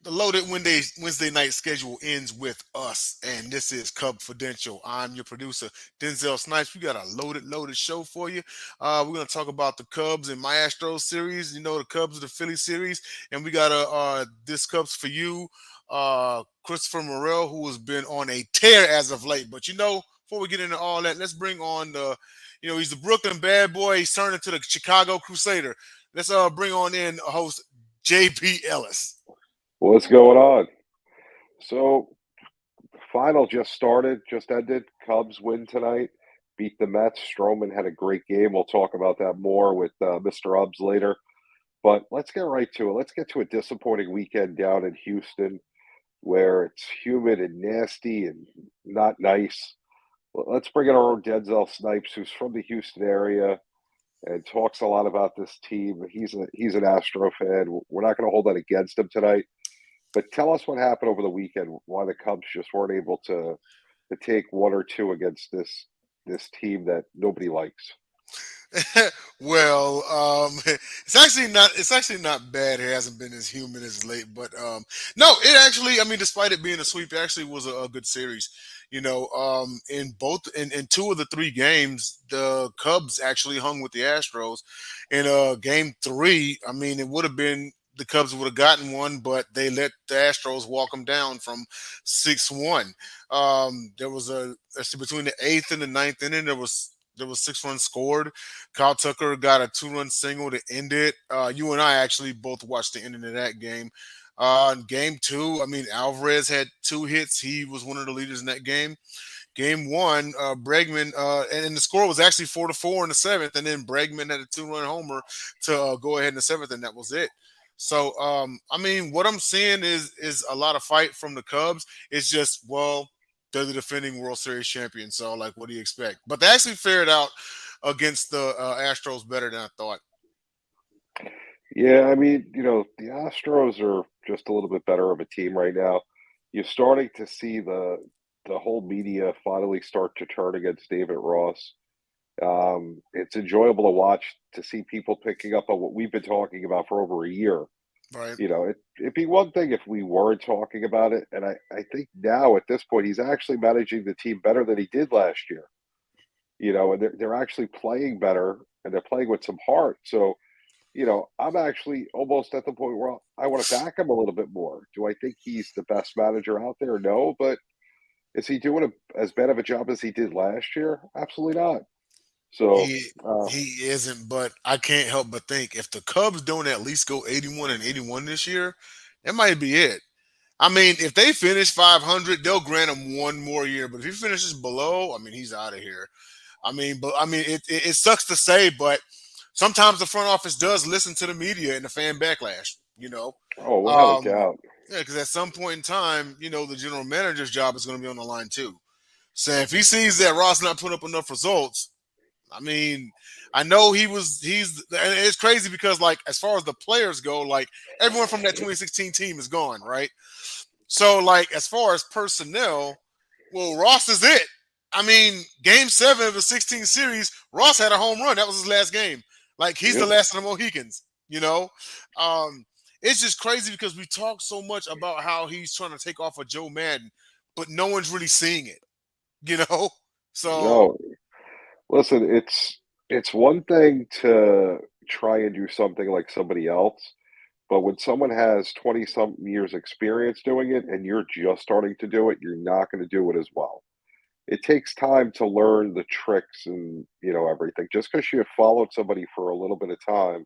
The loaded Wednesday night schedule ends with us, and this is Cubfidential. I'm your producer, Denzel Snipes. We got a loaded show for you. We're gonna talk about the Cubs and my Astros series. You know, the Cubs of the Philly series, and we got this Cubs for you, Christopher Morel, who has been on a tear as of late. But before we get into all that, let's bring on he's the Brooklyn bad boy. He's turning to the Chicago Crusader. Let's bring on in host JB Ellis. What's going on? So, the final just started, just ended. Cubs win tonight, beat the Mets. Stroman had a great game. We'll talk about that more with Mr. Ubbs later. But let's get right to it. Let's get to a disappointing weekend down in Houston where it's humid and nasty and not nice. Let's bring in our own Denzel Snipes, who's from the Houston area and talks a lot about this team. He's an Astro fan. We're not going to hold that against him tonight. But tell us what happened over the weekend. Why the Cubs just weren't able to take one or two against this team that nobody likes. Well, it's actually not bad. It hasn't been as humid as late, but no, it actually. I mean, despite it being a sweep, it actually was a good series. In two of the three games, the Cubs actually hung with the Astros. In game three, I mean, it would have been the Cubs would have gotten one, but they let the Astros walk them down from 6-1. There was actually between the eighth and the ninth inning, there was 6 runs scored. Kyle Tucker got a 2-run single to end it. You and I actually both watched the ending of that game. In game two, I mean, Alvarez had 2 hits. He was one of the leaders in that game. Game one, Bregman, and the score was actually 4-4 in the seventh, and then Bregman had a 2-run homer to go ahead in the seventh, and that was it. So, I mean, what I'm seeing is a lot of fight from the Cubs. It's just, well, they're the defending World Series champions, so like, what do you expect? But they actually fared out against the Astros better than I thought. Yeah, I mean, the Astros are just a little bit better of a team right now. You're starting to see the whole media finally start to turn against David Ross. It's enjoyable to watch to see people picking up on what we've been talking about for over a year. Right. It'd be one thing if we weren't talking about it, and I think now at this point he's actually managing the team better than he did last year. And they're actually playing better and they're playing with some heart. So, I'm actually almost at the point where I want to back him a little bit more. Do I think he's the best manager out there? No, but is he doing as bad of a job as he did last year? Absolutely not. So, He uh, he isn't, but I can't help but think if the Cubs don't at least go 81-81 this year, that might be it. I mean, if they finish 500, they'll grant him one more year. But if he finishes below, I mean, he's out of here. It sucks to say, but sometimes the front office does listen to the media and the fan backlash. oh, without a Um, doubt. yeah, because at some point in time, the general manager's job is going to be on the line too. So if he sees that Ross not putting up enough results, I mean, I know and it's crazy because like as far as the players go, like everyone from that 2016 team is gone, right? So like as far as personnel, well, Ross is it. I mean, game 7 of the 16 series, Ross had a home run. That was his last game. Like he's the Yep. last of the Mohicans, you know? Um, it's just crazy because we talk so much about how he's trying to take off of Joe Madden, but no one's really seeing it, you know? So No, listen, it's one thing to try and do something like somebody else, but when someone has 20 something years experience doing it and you're just starting to do it, you're not going to do it as well. It takes time to learn the tricks and, everything. Just because you have followed somebody for a little bit of time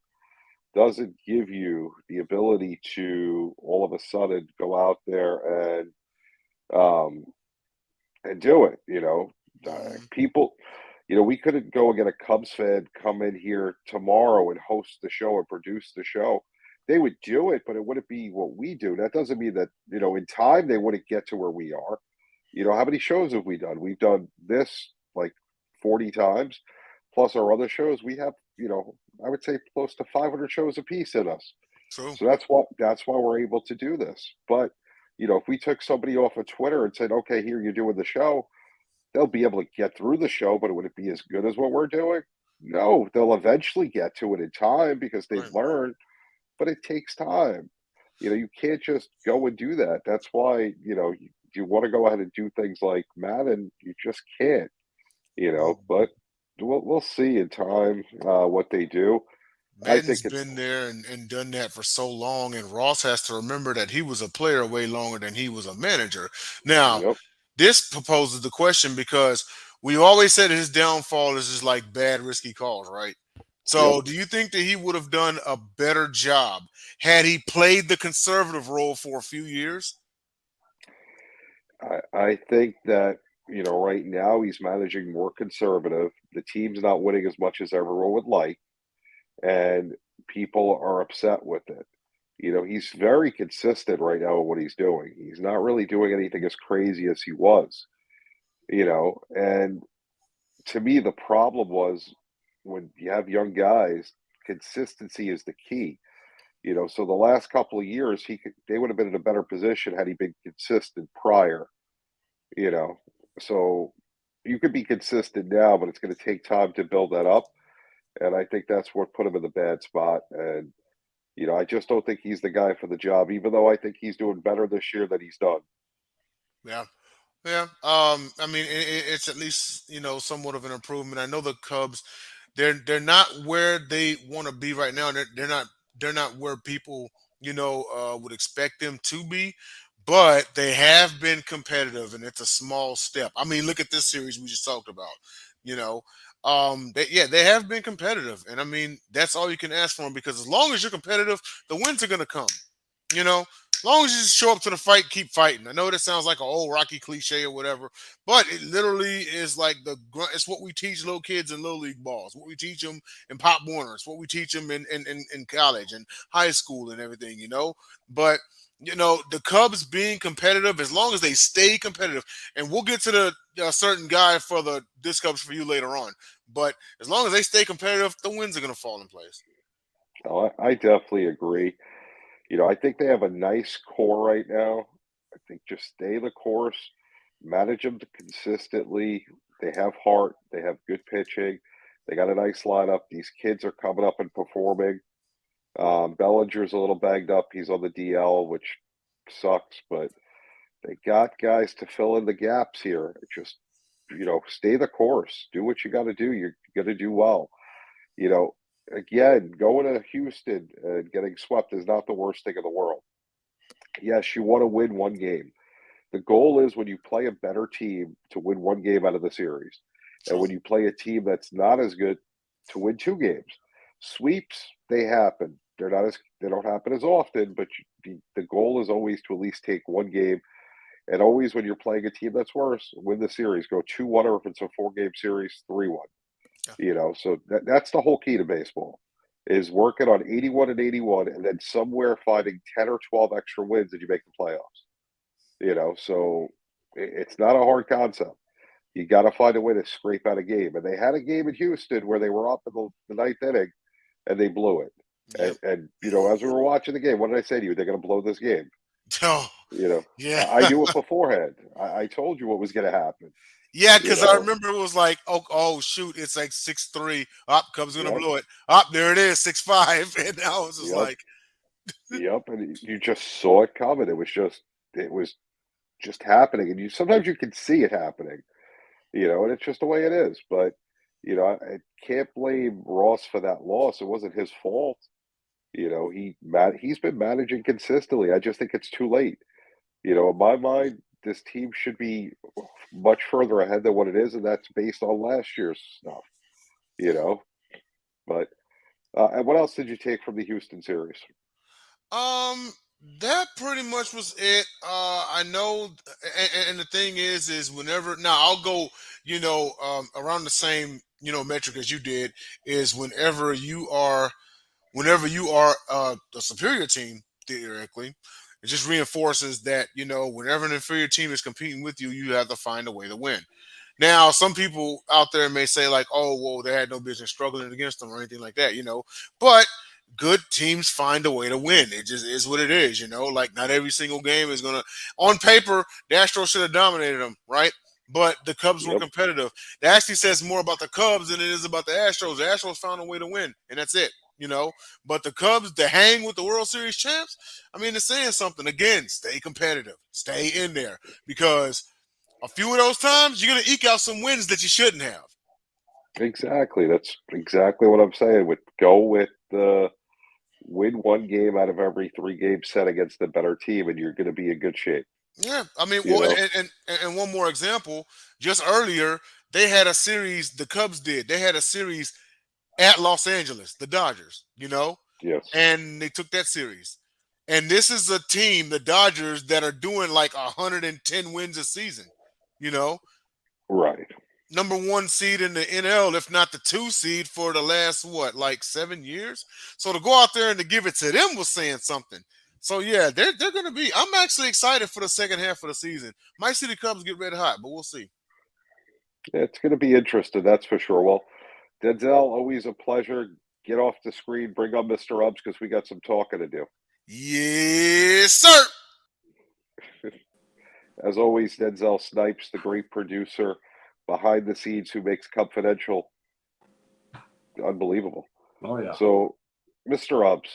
doesn't give you the ability to all of a sudden go out there um and do it. mhm. People, we couldn't go and get a Cubs fan come in here tomorrow and host the show and produce the show. They would do it, but it wouldn't be what we do. That doesn't mean that, in time they wouldn't get to where we are. How many shows have we done? We've done this like 40 times, plus our other shows. We have, I would say close to 500 shows apiece in us. True. So that's why we're able to do this. But if we took somebody off of Twitter and said, "Okay, here you're doing the show," they'll be able to get through the show, but would it be as good as what we're doing? No, they'll eventually get to it in time because they've Right. learned, but it takes time. You can't just go and do that. That's why, you want to go ahead and do things like Madden, you just can't, but we'll see in time what they do. I think Madden's it's, been there and done that for so long, and Ross has to remember that he was a player way longer than he was a manager. Now, yep, this proposes the question because we always said his downfall is just like bad, risky calls, right? yep. So, do you think that he would have done a better job had he played the conservative role for a few years? I think that, right now he's managing more conservative. The team's not winning as much as everyone would like, and people are upset with it. He's very consistent right now in what he's doing. He's not really doing anything as crazy as he was, and to me, the problem was when you have young guys, consistency is the key. So the last couple of years, they would have been in a better position had he been consistent prior. You know, so you could be consistent now, but it's going to take time to build that up. And I think that's what put him in the bad spot. And I just don't think he's the guy for the job, even though I think he's doing better this year than he's done. Yeah. Yeah. I mean, it's at least somewhat of an improvement. I know the Cubs, they're not where they want to be right now. They're not where people would expect them to be, but they have been competitive, and it's a small step. I mean, look at this series we just talked about. You know, they have been competitive, and I mean that's all you can ask for them because as long as you're competitive, the wins are going to come. You know, as long as you just show up to the fight, keep fighting. I know that sounds like an old Rocky cliche or whatever, but it literally is like it's what we teach little kids in little league balls, what we teach them in Pop Warners, what we teach them in college and high school and everything, But the Cubs being competitive, as long as they stay competitive, and we'll get to the certain guy for the this Cubs for you later on. But as long as they stay competitive, the wins are going to fall in place. No, I definitely agree. I think they have a nice core right now. I think just stay the course, manage them consistently. They have heart. They have good pitching. They got a nice lineup. These kids are coming up and performing. Bellinger's a little banged up. He's on the DL, which sucks, but they got guys to fill in the gaps here. Just, stay the course. Do what you got to do. You're going to do well. You know, Again, going to Houston and getting swept is not the worst thing in the world. Yes, you want to win one game. The goal is when you play a better team to win one game out of the series. And True. when you play a team that's not as good to win two games. Sweeps, they happen. They don't happen as often, but the goal is always to at least take one game. And always when you're playing a team that's worse, win the series. Go 2-1, or if it's a 4-game series, 3-1. Yeah. So that's the whole key to baseball is working on 81 and 81 and then somewhere finding 10 or 12 extra wins that you make the playoffs. So it's not a hard concept. You got to find a way to scrape out a game. And they had a game in Houston where they were up in the ninth inning and they blew it. Yep. As we were watching the game, what did I say to you? They're going to blow this game. Oh, You know, yeah. I knew it beforehand. I told you what was going to happen. Yeah, You because I know, remember it was like, oh shoot, it's like 6-3. Up, Cubs gonna yep, blow it. Up, there it is, 6-5. And I was just yep, like, yep. And you just saw it coming. It was just happening. And sometimes you can see it happening, and it's just the way it is. But, I can't blame Ross for that loss. It wasn't his fault. He's been managing consistently. I just think it's too late. In my mind, this team should be much further ahead than what it is, and that's based on last year's stuff. You know, but and what else did you take from the Houston series? um, that pretty much was it. I know, and the thing is whenever now I'll go, around the same metric as you did is whenever you are a superior team, theoretically, it just reinforces that, whenever an inferior team is competing with you, you have to find a way to win. Now, some people out there may say, like, oh, well, they had no business struggling against them or anything like that, But good teams find a way to win. It just is what it is. Like, not every single game is going to, on paper, the Astros should have dominated them, right? But the Cubs were Yep. competitive. That actually says more about the Cubs than it is about the Astros. The Astros found a way to win, and that's it. you know. But the Cubs to hang with the World Series champs, I mean, it's saying something. Again, stay competitive, stay in there, because a few of those times you're gonna eke out some wins that you shouldn't have. Exactly. That's exactly what I'm saying. Go with the win one game out of every 3 game set against the better team, and you're going to be in good shape. Yeah, I mean, You well, know. and one more example. Just earlier, they had a series. The Cubs did. They had a series at Los Angeles, the Dodgers. You know, Yes. and they took that series. And this is a team, the Dodgers, that are doing like 110 wins a season. You know, Right. #1 seed in the NL, if not the 2 seed for the last what, like 7 years. So to go out there and to give it to them was saying something. So yeah, they're going to be. I'm actually excited for the second half of the season. Might see the Cubs get red hot, but we'll see. It's going to be interesting, that's for sure. Well, Denzel, always a pleasure. Get off the screen, bring up Mr. Ubbs because we got some talking to do. Yes, sir. As always, Denzel Snipes, the great producer behind the scenes who makes Cubfidential unbelievable. Oh, yeah. So, Mr. Ubbs,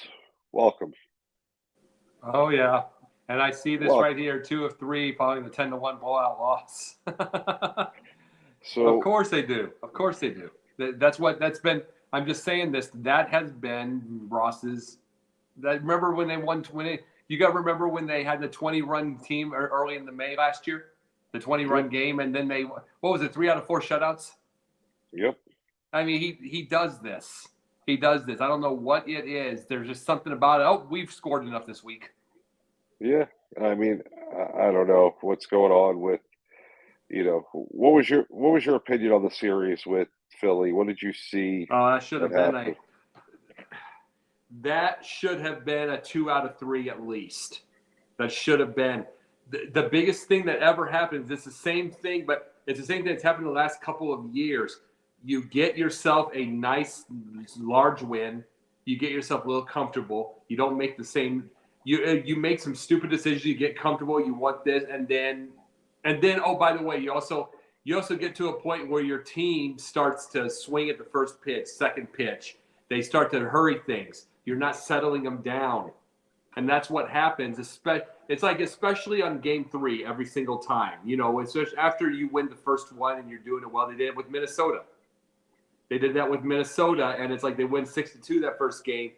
welcome. Oh, yeah. And I see this Well, right here, 2 of 3 following the 10-1 blowout loss. So, of course they do. Of course they do. That's been. I'm just saying this. That has been Ross's. Remember when they won 20? You got to remember when they had the 20-run team early in the May last year, the 20-run game, and then they what was it? 3 out of 4 shutouts. Yep. I mean, he does this. He does this. I don't know what it is. There's just something about it. Oh, we've scored enough this week. Yeah. I mean, I don't know what's going on with, what was your opinion on the series with Philly? What did you see? Oh, that should have been happened? That should have been a 2 out of 3 at least. That should have been the biggest thing that ever happens. It's the same thing, but it's the same thing that's happened in the last couple of years. You get yourself a nice large win. You get yourself a little comfortable. You don't make the same. You make some stupid decisions. You get comfortable. You want this, and then oh, by the way, you also get to a point where your team starts to swing at the first pitch, second pitch. They start to hurry things. You're not settling them down. And that's what happens. It's like especially on game 3 every single time. Especially after you win the first one and you're doing it well. They did it with Minnesota. They did that with Minnesota, and it's like they win 6-2 that first game.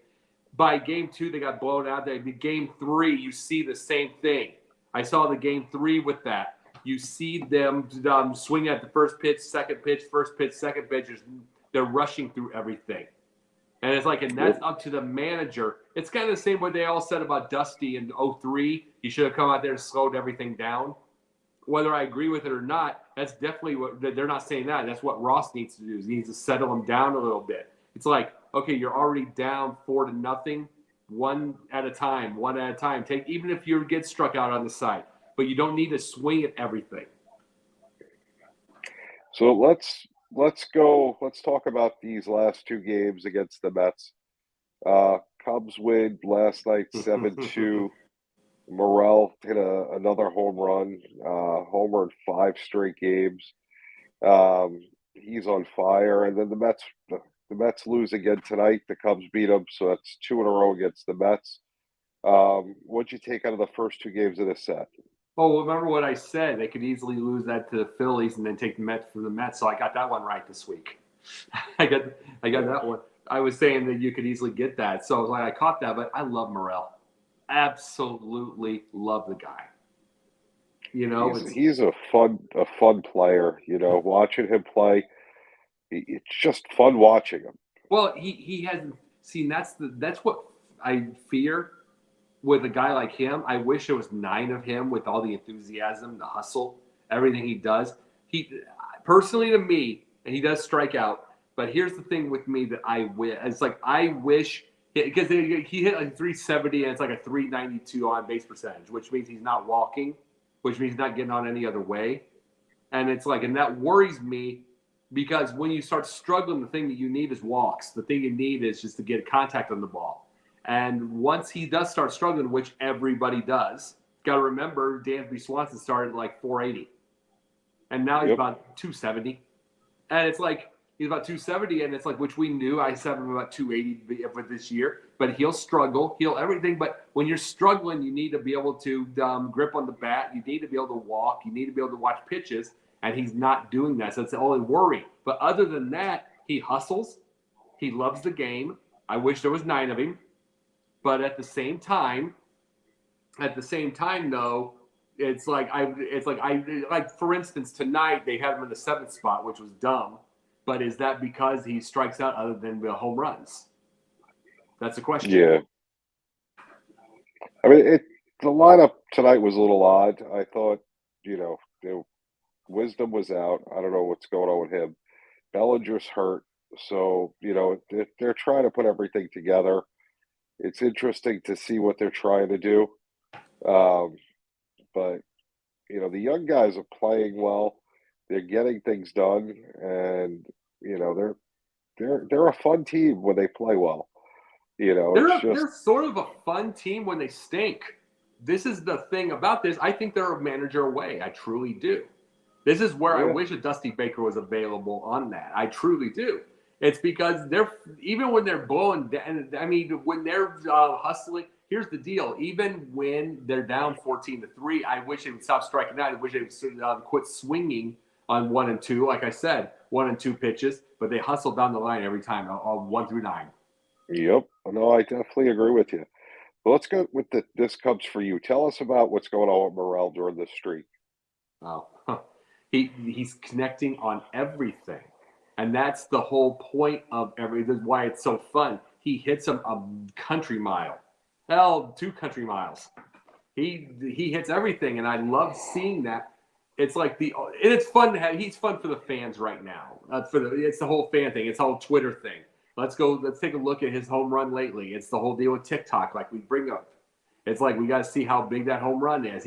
By game 2, they got blown out. Game 3, you see the same thing. I saw the game 3 with that. You see them swing at the first pitch, second pitch, first pitch, second pitch. They're rushing through everything. And it's like, and that's up to the manager. It's kind of the same what they all said about Dusty in 03. He should have come out there and slowed everything down. Whether I agree with it or not, that's definitely what they're not saying that. That's what Ross needs to do. He needs to settle them down a little bit. It's like, okay, you're already down 4-0, one at a time. Take, even if you get struck out on the side, but you don't need to swing at everything. So let's go. Let's talk about these last 2 games against the Mets. Cubs win last night 7-2. Morel hit another home run, homer in 5 straight games. He's on fire, and then the Mets lose again tonight. The Cubs beat them, so that's 2 in a row against the Mets. What'd you take out of the first 2 games of this set? Oh, remember what I said? They could easily lose that to the Phillies and then take the Mets from the Mets. So I got that one right this week. I got that one. I was saying that you could easily get that. So I was like, I caught that, but I love Morel. Absolutely love the guy. He's a fun player. Watching him play, it's just fun watching him. Well, he hasn't seen. That's what I fear with a guy like him. I wish there was 9 of him with all the enthusiasm, the hustle, everything he does. He personally, to me, and he does strike out. But here's the thing with me that I wish. It's like I wish. Because he hit like 370 and it's like a 392 on base percentage, which means he's not walking, which means he's not getting on any other way. And it's like, and that worries me because when you start struggling, the thing that you need is walks. The thing you need is just to get contact on the ball. And once he does start struggling, which everybody does, got to remember Dansby Swanson started at like 480. And now he's about 270. And it's like, He's about 270, and it's like, which we knew. I said him about 280 for this year, but he'll struggle. He'll everything. But when you're struggling, you need to be able to grip on the bat. You need to be able to walk. You need to be able to watch pitches, and he's not doing that. So that's the only worry. But other than that, he hustles. He loves the game. I wish there was 9 of him. But at the same time, though, it's like for instance, tonight they had him in the 7th spot, which was dumb. But is that because he strikes out other than the home runs? That's the question. Yeah. I mean, the lineup tonight was a little odd. I thought, Wisdom was out. I don't know what's going on with him. Bellinger's hurt. So, they're trying to put everything together. It's interesting to see what they're trying to do. But, the young guys are playing well. They're getting things done, and they're a fun team when they play well. They're sort of a fun team when they stink. This is the thing about this. I think they're a manager away. I truly do. This is where I wish a Dusty Baker was available on that. I truly do. It's because even when they're blowing down. I mean, when they're hustling. Here's the deal. Even when they're down 14-3, I wish they would stop striking out. I wish they would quit swinging on 1 and 2. Like I said, 1 and 2 pitches, but they hustle down the line every time, 1 through 9. Yep. No, I definitely agree with you. Well, let's go with this Cubs for you. Tell us about what's going on with Morel during this streak. Oh, he's connecting on everything, and that's the whole point of everything. Why it's so fun. He hits him a country mile, 2 country miles. He hits everything, and I love seeing that. It's like it's fun to have. He's fun for the fans right now. It's the whole fan thing. It's the whole Twitter thing. Let's take a look at his home run lately. It's the whole deal with TikTok, like we bring up. It's like we got to see how big that home run is.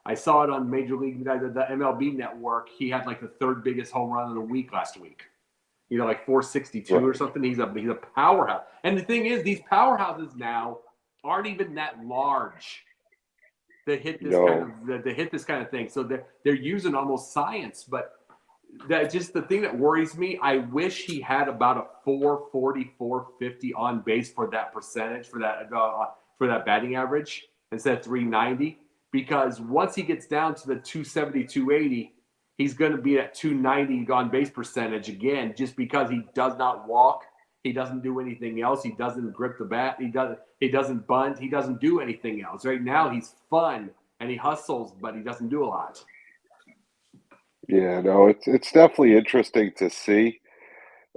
I saw it on Major League, the MLB Network. He had like the 3rd biggest home run of the week last week. Like 462 or something. He's a powerhouse. And the thing is, these powerhouses now aren't even that large that hit this kind of thing. So they're using almost science, but. That just the thing that worries me. I wish he had about a 440, 450 on base for that percentage for that batting average instead of 390. Because once he gets down to the 270, 280, he's going to be at 290 on base percentage again. Just because he does not walk, he doesn't do anything else. He doesn't grip the bat. He doesn't bunt. He doesn't do anything else. Right now, he's fun and he hustles, but he doesn't do a lot. Yeah, no, it's definitely interesting to see.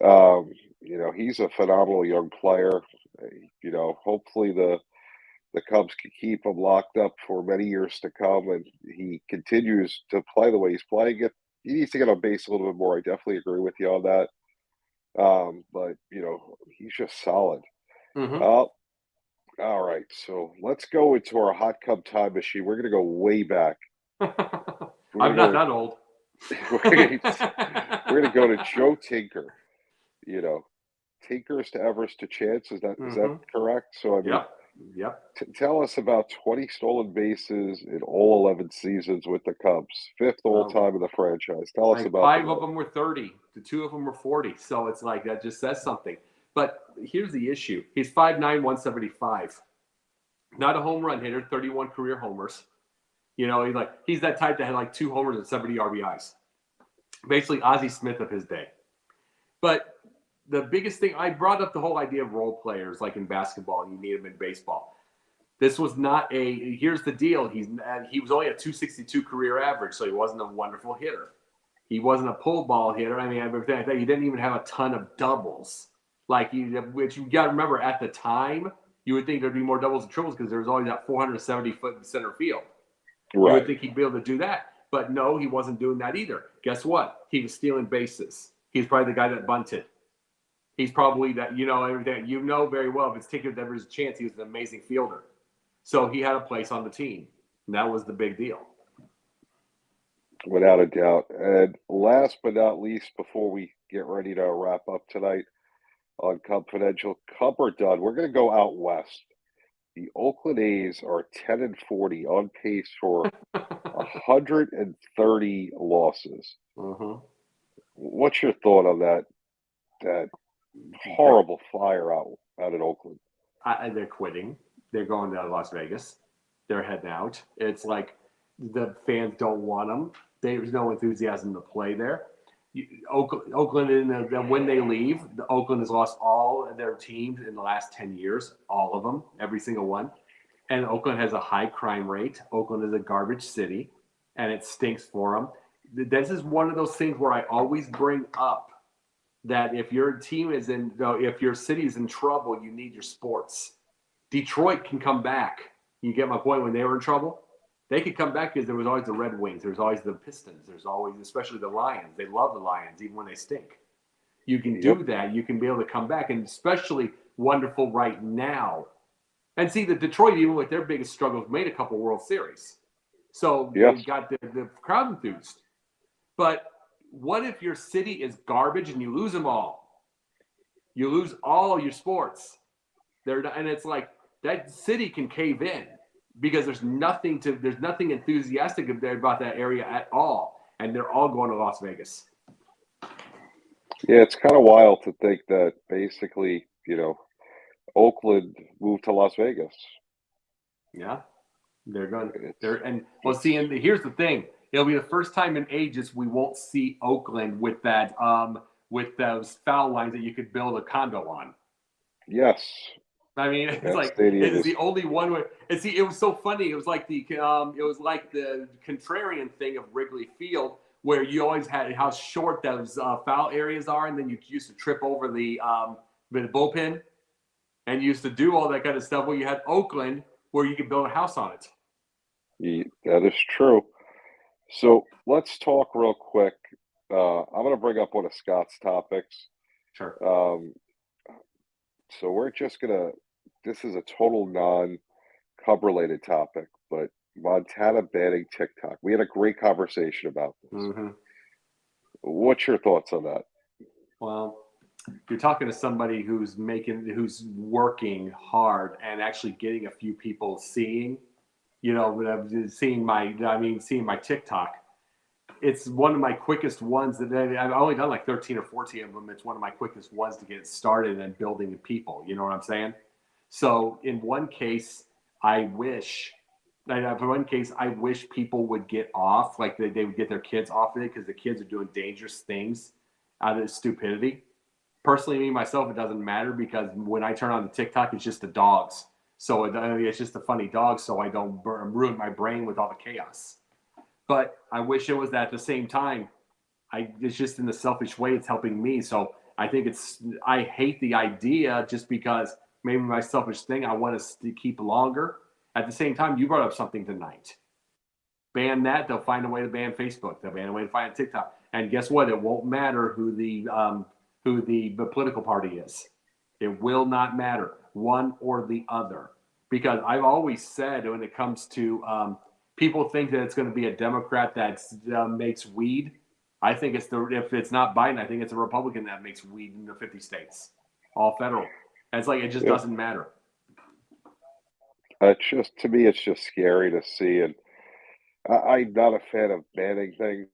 He's a phenomenal young player. Hopefully the Cubs can keep him locked up for many years to come, and he continues to play the way he's playing it. He needs to get on base a little bit more. I definitely agree with you on that. But he's just solid. Mm-hmm. All right, so let's go into our hot Cub time machine. We're gonna go way back. I'm not that old. We're going to go to Joe Tinker. Tinkers to Evers to Chance. Is that correct? So I mean, yep. Tell us about 20 stolen bases in all 11 seasons with the Cubs, 5th all time in the franchise. Tell us about 5 of them were 30. The 2 of them were 40. So it's like that just says something. But here's the issue: he's 5'9", 175. Not a home run hitter. 31 career homers. He's that type that had like 2 homers and 70 RBIs. Basically, Ozzie Smith of his day. But the biggest thing, I brought up the whole idea of role players, like in basketball, and you need them in baseball. This was not here's the deal. He was only a 262 career average, so he wasn't a wonderful hitter. He wasn't a pull ball hitter. I mean, everything like that. He didn't even have a ton of doubles. Which you got to remember, at the time, you would think there'd be more doubles and triples because there was always that 470-foot in center field. Right. You would think he'd be able to do that. But no, he wasn't doing that either. Guess what? He was stealing bases. He's probably the guy that bunted. He's probably that, everything. Very well, if it's Tinker that was a chance, he was an amazing fielder. So he had a place on the team. And that was the big deal. Without a doubt. And last but not least, before we get ready to wrap up tonight on Cubfidential, Cub or done, we're going to go out west. The Oakland A's are 10-40, on pace for 130 losses. Mm-hmm. What's your thought on that that horrible fire out in Oakland. They're quitting. They're going to Las Vegas. They're heading out. It's like the fans don't want them. There's no enthusiasm to play there. Oakland, when they leave, Oakland has lost all of their teams in the last 10 years, all of them, every single one. And Oakland has a high crime rate. Oakland is a garbage city, and it stinks for them. This is one of those things where I always bring up that if your team is if your city is in trouble, you need your sports. Detroit can come back. You get my point? When they were in trouble, they could come back because there was always the Red Wings. There's always the Pistons. There's always, especially the Lions. They love the Lions, even when they stink. You can do that. You can be able to come back, and especially wonderful right now. And see, the Detroit, even with their biggest struggles, made a couple World Series. So they got the crowd enthused. But what if your city is garbage and you lose them all? You lose all your sports. And it's like that city can cave in because there's nothing enthusiastic about that area at all. And they're all going to Las Vegas. Yeah, it's kind of wild to think that basically, Oakland moved to Las Vegas. Yeah, they're going. And here's the thing: it'll be the first time in ages we won't see Oakland with that with those foul lines that you could build a condo on. Yes. I mean, it's like it is the only one where. And see, it was so funny. It was like the contrarian thing of Wrigley Field, where you always had how short those foul areas are, and then you used to trip over the bullpen. And used to do all that kind of stuff. Well, you had Oakland where you could build a house on it. Yeah, that is true. So let's talk real quick. I'm going to bring up one of Scott's topics. Sure. So we're just going to, this is a total non-Cub related topic, but Montana banning TikTok. We had a great conversation about this. Mm-hmm. What's your thoughts on that? Well, you're talking to somebody who's working hard and actually getting a few people seeing my TikTok. It's one of my quickest ones that I've only done like 13 or 14 of them. It's one of my quickest ones to get started and building the people. You know what I'm saying? So in one case, I wish people would get off, like they would get their kids off of it because the kids are doing dangerous things out of stupidity. Personally, me, myself, it doesn't matter because when I turn on the TikTok, it's just the dogs. So it's just the funny dogs so I don't ruin my brain with all the chaos. But I wish it was that at the same time. It's just in the selfish way it's helping me. So I think I hate the idea just because maybe my selfish thing, I want to keep longer. At the same time, you brought up something tonight. Ban that, they'll find a way to ban Facebook. They'll find a way to find TikTok. And guess what? It won't matter who the political party is. It will not matter, one or the other. Because I've always said when it comes to people think that it's going to be a Democrat that makes weed. I think if it's not Biden, I think it's a Republican that makes weed in the 50 states, all federal. And it's like it just doesn't matter. To me, it's just scary to see. And I'm not a fan of banning things.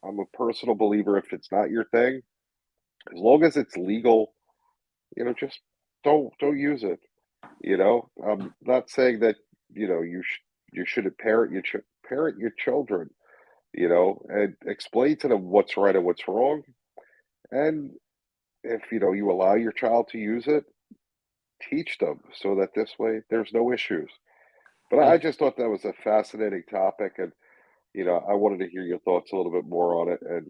I'm a personal believer if it's not your thing, as long as it's legal, just don't use it. I'm not saying that you shouldn't parent your children, and explain to them what's right and what's wrong. And if you allow your child to use it, teach them so that this way there's no issues. But I just thought that was a fascinating topic, and I wanted to hear your thoughts a little bit more on it. And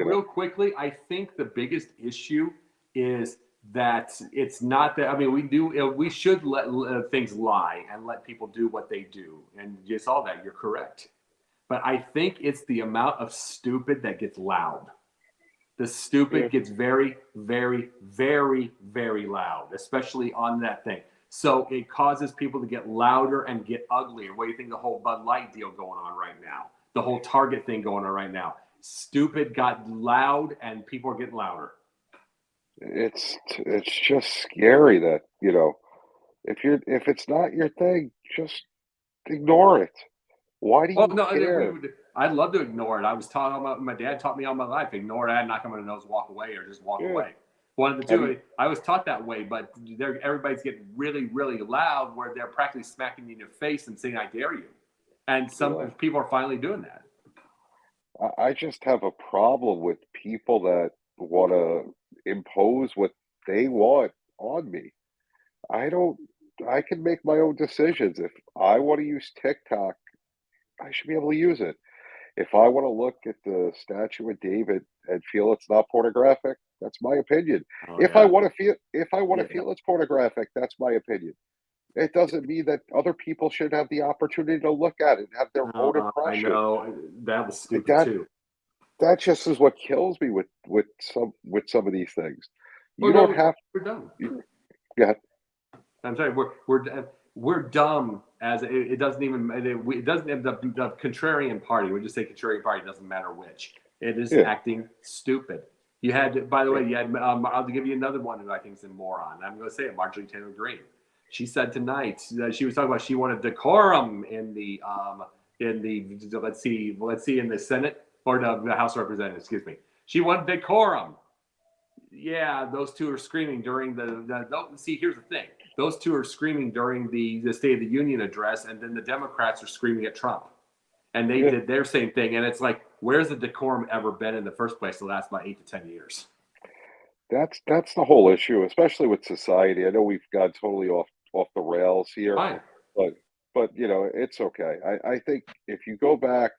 real quickly, I think the biggest issue is that it's not that. I mean, we should let things lie and let people do what they do, and you saw that. You're correct, but I think it's the amount of stupid that gets loud. The stupid gets very, very, very, very loud, especially on that thing. So it causes people to get louder and get uglier. What do you think the whole Bud Light deal going on right now? The whole Target thing going on right now. Stupid got loud and people are getting louder. It's just scary that, if it's not your thing, just ignore it. Why do Oh you no, care? I'd love to ignore it. I was taught my dad taught me all my life: ignore it, knock on my nose, walk away, or just walk Yeah. away. One of the Have you, two. I was taught that way, but everybody's getting really, really loud, where they're practically smacking you in your face and saying, "I dare you," and some yeah. people are finally doing that. I just have a problem with people that want to impose what they want on me. I don't, I can make my own decisions. If I want to use TikTok, I should be able to use it. If I want to look at the statue of David and feel it's not pornographic, that's my opinion. Oh yeah, If I want to yeah. feel it's pornographic, that's my opinion. It doesn't mean that other people should have the opportunity to look at it and have their own I impression. know that was Like stupid too. that just is what kills me with some of these things. Oh You don't no, have we're done. you, yeah, I'm sorry, we're dumb as it doesn't even it doesn't the contrarian party. We just say contrarian party. It doesn't matter which. It is yeah, acting stupid. You had, by the yeah, way, you had. I'll give you another one who I think is a moron. I'm going to say it. Marjorie Taylor Greene. She said tonight that she was talking about she wanted decorum in the let's see in the Senate or the House of Representatives. Excuse me. She wanted decorum. Yeah, those two are screaming during see, here's the thing. Those two are screaming during the State of the Union address, and then the Democrats are screaming at Trump. And they yeah. did their same thing. And it's like, where's the decorum ever been in the first place the last about 8 to 10 years? That's the whole issue, especially with society. I know we've gone totally off the rails here, Fine. but it's okay. I think if you go back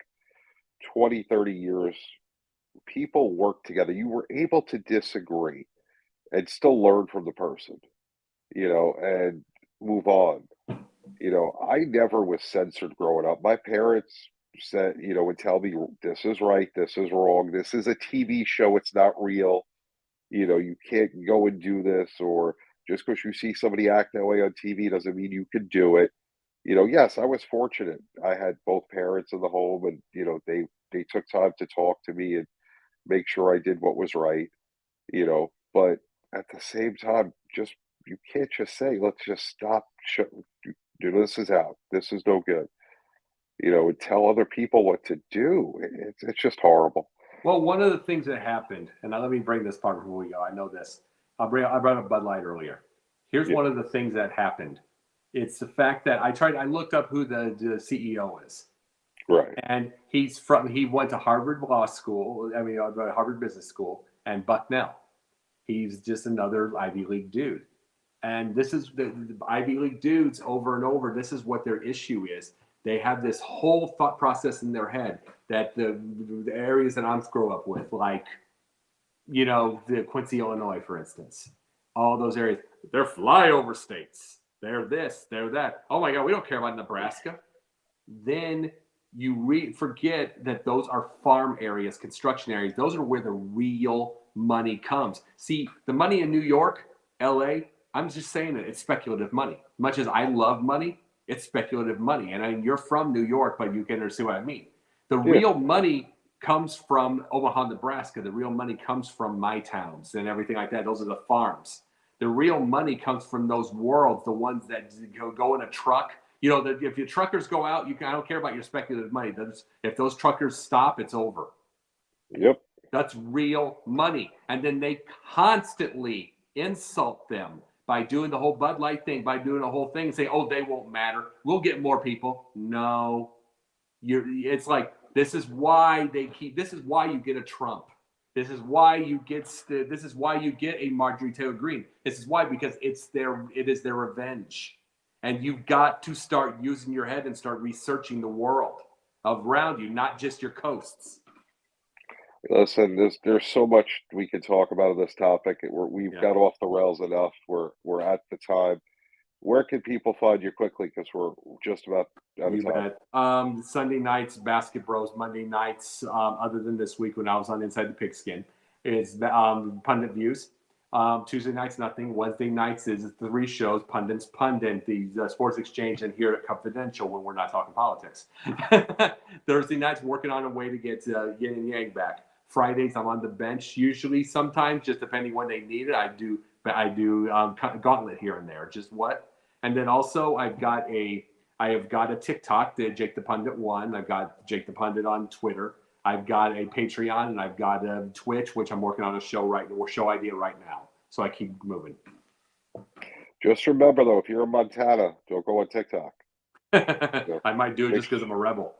20, 30 years, people worked together. You were able to disagree and still learn from the person, and move on. I never was censored growing up. My parents said, would tell me this is right, this is wrong, this is a TV show, it's not real. You can't go and do this, or just because you see somebody act that way on TV doesn't mean you can do it. Yes, I was fortunate. I had both parents in the home, and they took time to talk to me and make sure I did what was right. But at the same time, just you can't just say, let's just stop. This is out. This is no good. And tell other people what to do. It's just horrible. Well, one of the things that happened, and now let me bring this part before we go. I know this. I brought up Bud Light earlier. Here's Yeah, one of the things that happened. It's the fact that I looked up who the CEO is. right. And he went to Harvard Law School, Harvard Business School, and Bucknell. He's just another Ivy League dude. And this is the Ivy League dudes over and over. This is what their issue is. They have this whole thought process in their head that the areas that I'm grow up with, like, the Quincy, Illinois, for instance, all those areas, they're flyover states. They're this, they're that. Oh my God, we don't care about Nebraska. Then you forget that those are farm areas, construction areas. Those are where the real money comes. See, the money in New York, LA, I'm just saying it, it's speculative money. Much as I love money, it's speculative money. And I mean, you're from New York, but you can understand what I mean. The Yeah, real money comes from Omaha, Nebraska. The real money comes from my towns and everything like that. Those are the farms. The real money comes from those worlds, the ones that go in a truck. If your truckers go out, I don't care about your speculative money. If those truckers stop, it's over. yep, That's real money. And then they constantly insult them by doing the whole Bud Light thing, by doing the whole thing and say, oh, they won't matter. We'll get more people. No. It's like, this is why you get a Trump. This is why you get a Marjorie Taylor Greene. This is why, because it is their revenge. And you've got to start using your head and start researching the world around you, not just your coasts. listen, there's so much we can talk about on this topic. We've Yeah. got off the rails enough. We're at the time. Where can people find you quickly? Because we're just about out of You time. bet. Sunday nights, Basket Bros. Monday nights, other than this week when I was on Inside the Pigskin, is Pundit Views. Tuesday nights, nothing. Wednesday nights is 3 shows: Pundits, Pundit, the Sports Exchange, and here at Cubfidential when we're not talking politics. Thursday nights, working on a way to get Yin and Yang back. Fridays, I'm on the bench. Usually, sometimes, just depending when they need it, I do Gauntlet here and there. Just what? And then also, I've got a I have got a TikTok, the Jake the Pundit 1. I've got Jake the Pundit on Twitter. I've got a Patreon, and I've got a Twitch, which I'm working on a show idea right now. So I keep moving. Just remember, though, if you're in Montana, don't go on TikTok. I might do it just because I'm a rebel.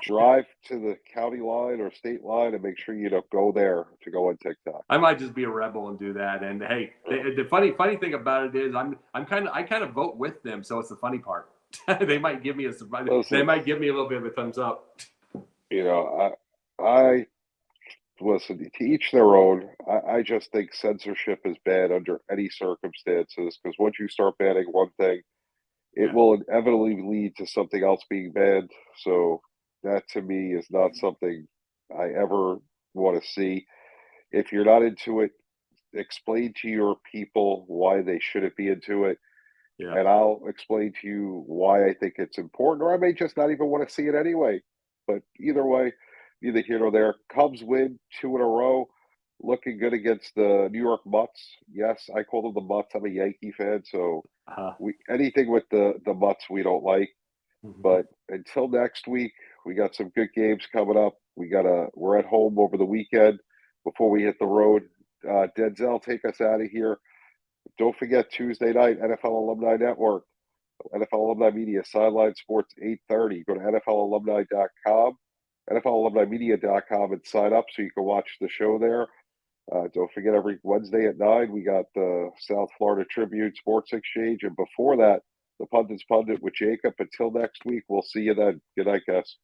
Drive to the county line or state line and make sure you don't go there to go on TikTok. I might just be a rebel and do that. And hey, the funny thing about it is I kind of vote with them, so it's the funny part. They might give me they might give me a little bit of a thumbs up. You know, I listen, to each their own. I just think censorship is bad under any circumstances, because once you start banning one thing, it will inevitably lead to something else being banned. So that, to me, is not something I ever want to see. If you're not into it, explain to your people why they shouldn't be into it. Yeah. And I'll explain to you why I think it's important, or I may just not even want to see it anyway. But either way, neither here nor there. Cubs win 2 in a row, looking good against the New York Mutts. Yes, I call them the Mutts. I'm a Yankee fan, so anything with the Mutts we don't like. But until next week, we got some good games coming up. We're at home over the weekend before we hit the road. Denzel, take us out of here. Don't forget Tuesday night, NFL Alumni Network, NFL Alumni Media, Sideline Sports, 8:30. Go to NFLalumni.com, NFLalumnimedia.com, and sign up so you can watch the show there. Don't forget, every Wednesday at 9, we got the South Florida Tribune Sports Exchange. And before that, the Pundit's Pundit with Jacob. Until next week, we'll see you then. Good night, guys.